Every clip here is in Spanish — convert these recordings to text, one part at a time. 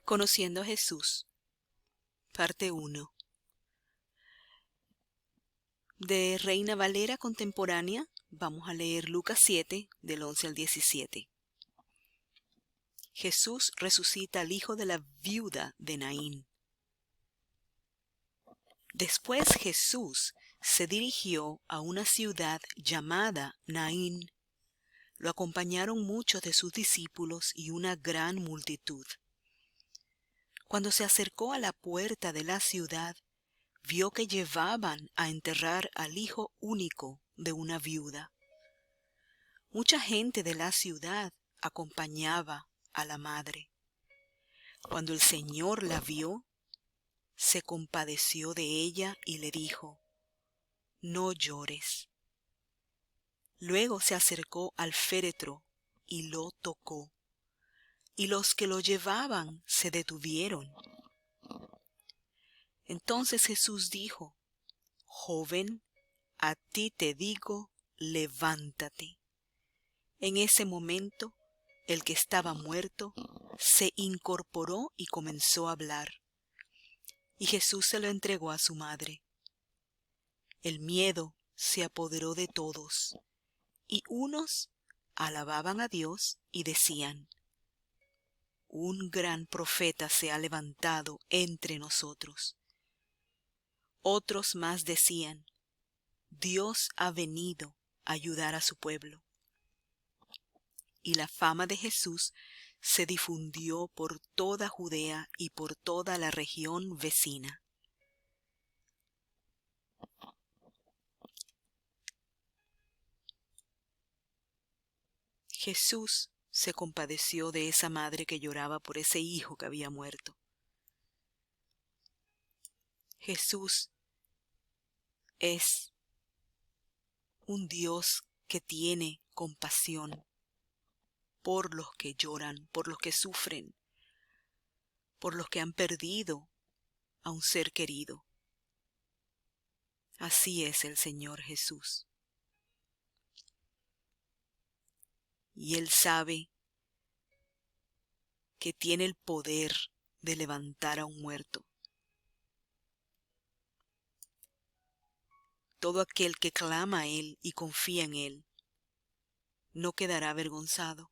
Conociendo a Jesús, parte 1. De Reina Valera contemporánea, vamos a leer Lucas 7, del 11 al 17. Jesús resucita al hijo de la viuda de Naín. Después Jesús se dirigió a una ciudad llamada Naín. Lo acompañaron muchos de sus discípulos y una gran multitud. Cuando se acercó a la puerta de la ciudad, vio que llevaban a enterrar al hijo único de una viuda. Mucha gente de la ciudad acompañaba a la madre. Cuando el Señor la vio, se compadeció de ella y le dijo: «No llores». Luego se acercó al féretro y lo tocó, y los que lo llevaban se detuvieron. Entonces Jesús dijo: «Joven, a ti te digo, levántate». En ese momento, el que estaba muerto se incorporó y comenzó a hablar, y Jesús se lo entregó a su madre. El miedo se apoderó de todos, y unos alababan a Dios y decían: «Un gran profeta se ha levantado entre nosotros». Otros más decían: «Dios ha venido a ayudar a su pueblo». Y la fama de Jesús se difundió por toda Judea y por toda la región vecina. Jesús se compadeció de esa madre que lloraba por ese hijo que había muerto. Jesús es un Dios que tiene compasión por los que lloran, por los que sufren, por los que han perdido a un ser querido. Así es el Señor Jesús. Y Él sabe que tiene el poder de levantar a un muerto. Todo aquel que clama a Él y confía en Él no quedará avergonzado.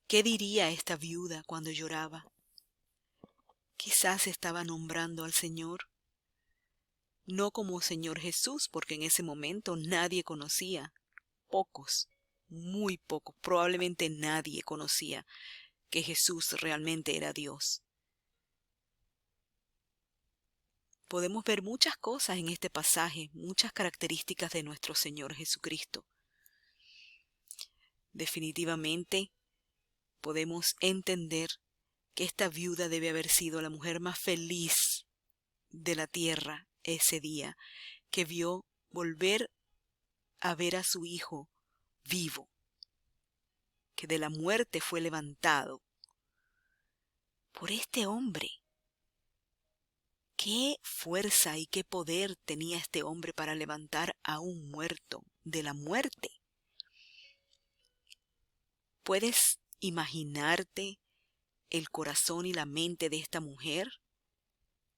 ¿Qué diría esta viuda cuando lloraba? Quizás estaba nombrando al Señor, no como Señor Jesús, porque en ese momento nadie conocía, pocos, muy pocos, probablemente nadie conocía que Jesús realmente era Dios. Podemos ver muchas cosas en este pasaje, muchas características de nuestro Señor Jesucristo. Definitivamente podemos entender que esta viuda debe haber sido la mujer más feliz de la tierra ese día, que vio volver a ver a su hijo vivo, que de la muerte fue levantado por este hombre. ¿Qué fuerza y qué poder tenía este hombre para levantar a un muerto de la muerte? ¿Puedes imaginarte el corazón y la mente de esta mujer?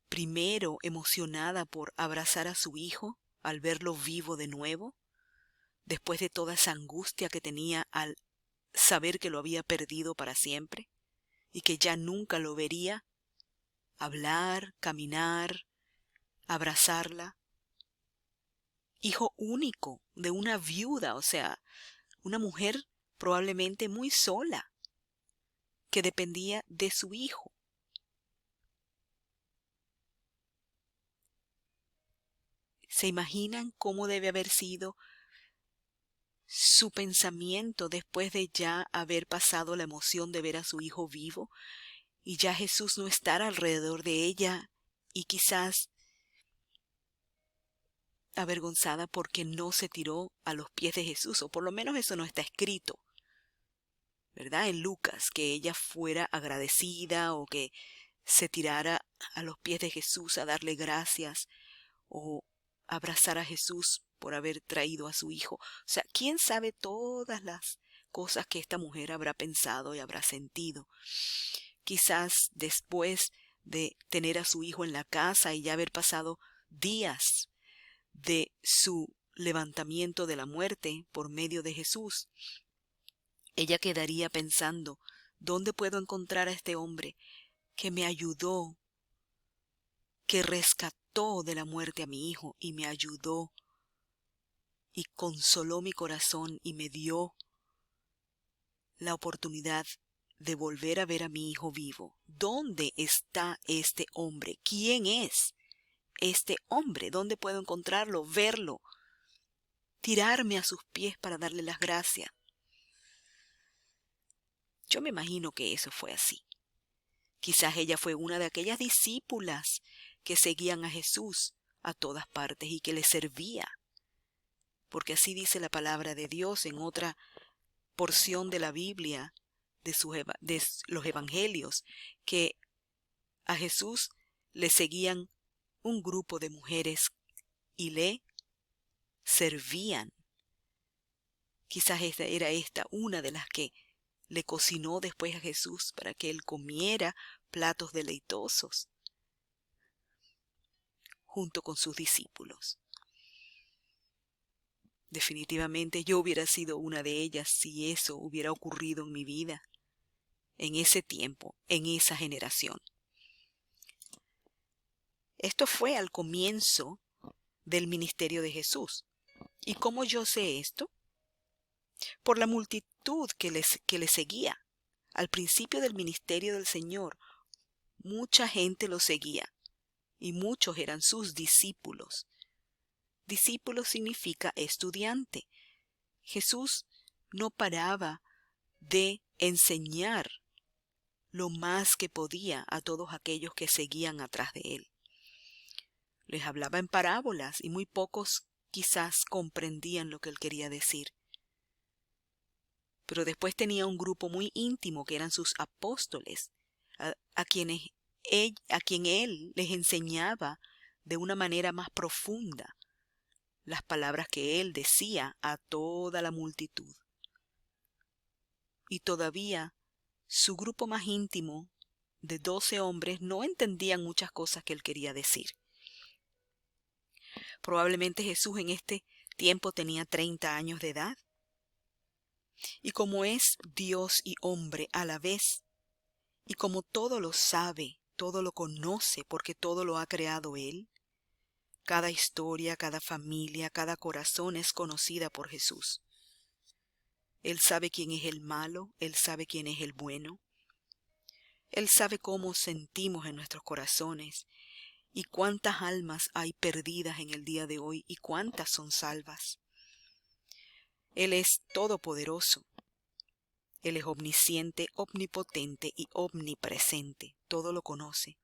Primero emocionada por abrazar a su hijo al verlo vivo de nuevo, después de toda esa angustia que tenía al saber que lo había perdido para siempre y que ya nunca lo vería, hablar, caminar, abrazarla. Hijo único de una viuda, o sea, una mujer probablemente muy sola, que dependía de su hijo. ¿Se imaginan cómo debe haber sido su pensamiento después de ya haber pasado la emoción de ver a su hijo vivo y ya Jesús no estar alrededor de ella y quizás avergonzada porque no se tiró a los pies de Jesús, o por lo menos eso no está escrito, ¿verdad? En Lucas, que ella fuera agradecida o que se tirara a los pies de Jesús a darle gracias o abrazar a Jesús por haber traído a su hijo. O sea, ¿quién sabe todas las cosas que esta mujer habrá pensado y habrá sentido? quizás después de tener a su hijo en la casa y ya haber pasado días de su levantamiento de la muerte por medio de Jesús, ella quedaría pensando, ¿dónde puedo encontrar a este hombre que me ayudó, que rescató de la muerte a mi hijo y me ayudó y consoló mi corazón y me dio la oportunidad de volver a ver a mi hijo vivo? ¿Dónde está este hombre? ¿Quién es este hombre? ¿Dónde puedo encontrarlo, verlo, tirarme a sus pies para darle las gracias? Yo me imagino que eso fue así. Quizás ella fue una de aquellas discípulas que seguían a Jesús a todas partes y que le servía, porque así dice la palabra de Dios en otra porción de la Biblia, de los evangelios, que a Jesús le seguían un grupo de mujeres y le servían. Quizás era esta una de las que le cocinó después a Jesús para que él comiera platos deleitosos junto con sus discípulos. Definitivamente yo hubiera sido una de ellas si eso hubiera ocurrido en mi vida, en ese tiempo, en esa generación. Esto fue al comienzo del ministerio de Jesús. ¿Y cómo yo sé esto? Por la multitud que le seguía. Al principio del ministerio del Señor, mucha gente lo seguía y muchos eran sus discípulos. Discípulo significa estudiante. Jesús no paraba de enseñar lo más que podía a todos aquellos que seguían atrás de él. Les hablaba en parábolas y muy pocos quizás comprendían lo que él quería decir. Pero después tenía un grupo muy íntimo que eran sus apóstoles, a quien él les enseñaba de una manera más profunda las palabras que él decía a toda la multitud. Y todavía su grupo más íntimo de 12 hombres no entendían muchas cosas que él quería decir. Probablemente Jesús en este tiempo tenía 30 años de edad. Y como es Dios y hombre a la vez, y como todo lo sabe, todo lo conoce, porque todo lo ha creado Él, cada historia, cada familia, cada corazón es conocida por Jesús. Él sabe quién es el malo, Él sabe quién es el bueno. Él sabe cómo sentimos en nuestros corazones y cuántas almas hay perdidas en el día de hoy y cuántas son salvas. Él es todopoderoso. Él es omnisciente, omnipotente y omnipresente. Todo lo conoce.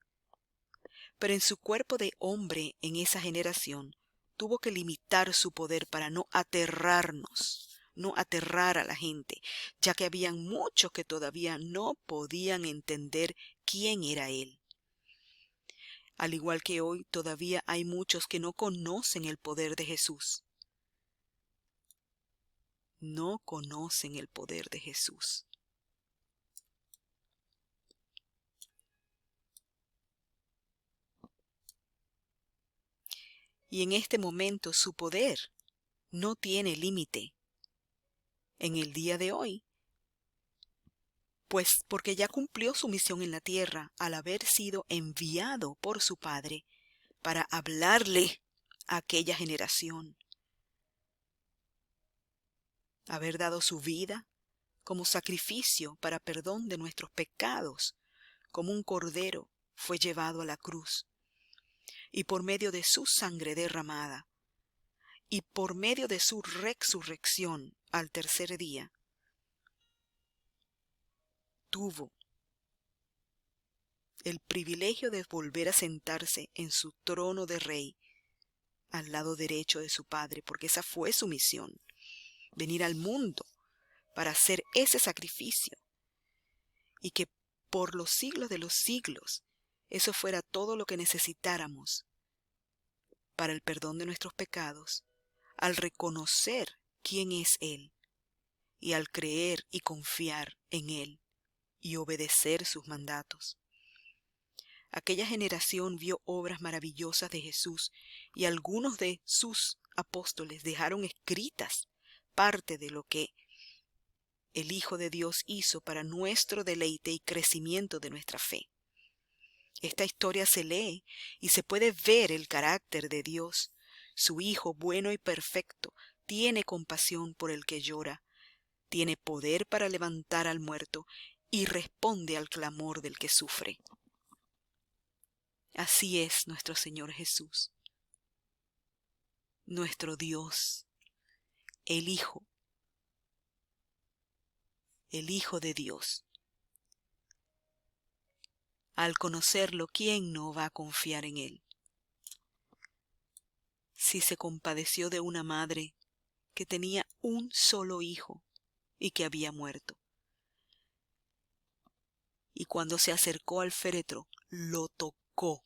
Pero en su cuerpo de hombre en esa generación tuvo que limitar su poder para no aterrarnos, no aterrar a la gente, ya que habían muchos que todavía no podían entender quién era Él. Al igual que hoy, todavía hay muchos que no conocen el poder de Jesús. No conocen el poder de Jesús. Y en este momento su poder no tiene límite. En el día de hoy, pues porque ya cumplió su misión en la tierra al haber sido enviado por su Padre para hablarle a aquella generación, haber dado su vida como sacrificio para perdón de nuestros pecados, como un cordero fue llevado a la cruz, y por medio de su sangre derramada, y por medio de su resurrección al tercer día, tuvo el privilegio de volver a sentarse en su trono de rey al lado derecho de su Padre, porque esa fue su misión, venir al mundo para hacer ese sacrificio, y que por los siglos de los siglos eso fuera todo lo que necesitáramos para el perdón de nuestros pecados, al reconocer quién es Él y al creer y confiar en Él y obedecer sus mandatos. Aquella generación vio obras maravillosas de Jesús y algunos de sus apóstoles dejaron escritas parte de lo que el Hijo de Dios hizo para nuestro deleite y crecimiento de nuestra fe. Esta historia se lee y se puede ver el carácter de Dios. Su Hijo bueno y perfecto tiene compasión por el que llora, tiene poder para levantar al muerto y responde al clamor del que sufre. Así es nuestro Señor Jesús, nuestro Dios, el Hijo de Dios. Al conocerlo, ¿quién no va a confiar en Él? Si se compadeció de una madre que tenía un solo hijo y que había muerto, y cuando se acercó al féretro, lo tocó,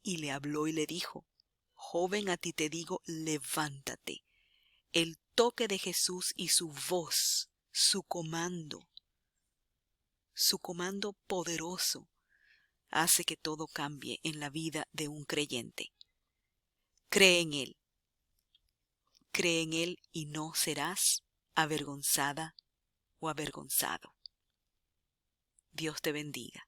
y le habló y le dijo: joven, a ti te digo, levántate. El toque de Jesús y su voz, su comando poderoso, hace que todo cambie en la vida de un creyente. Cree en Él y no serás avergonzada o avergonzado. Dios te bendiga.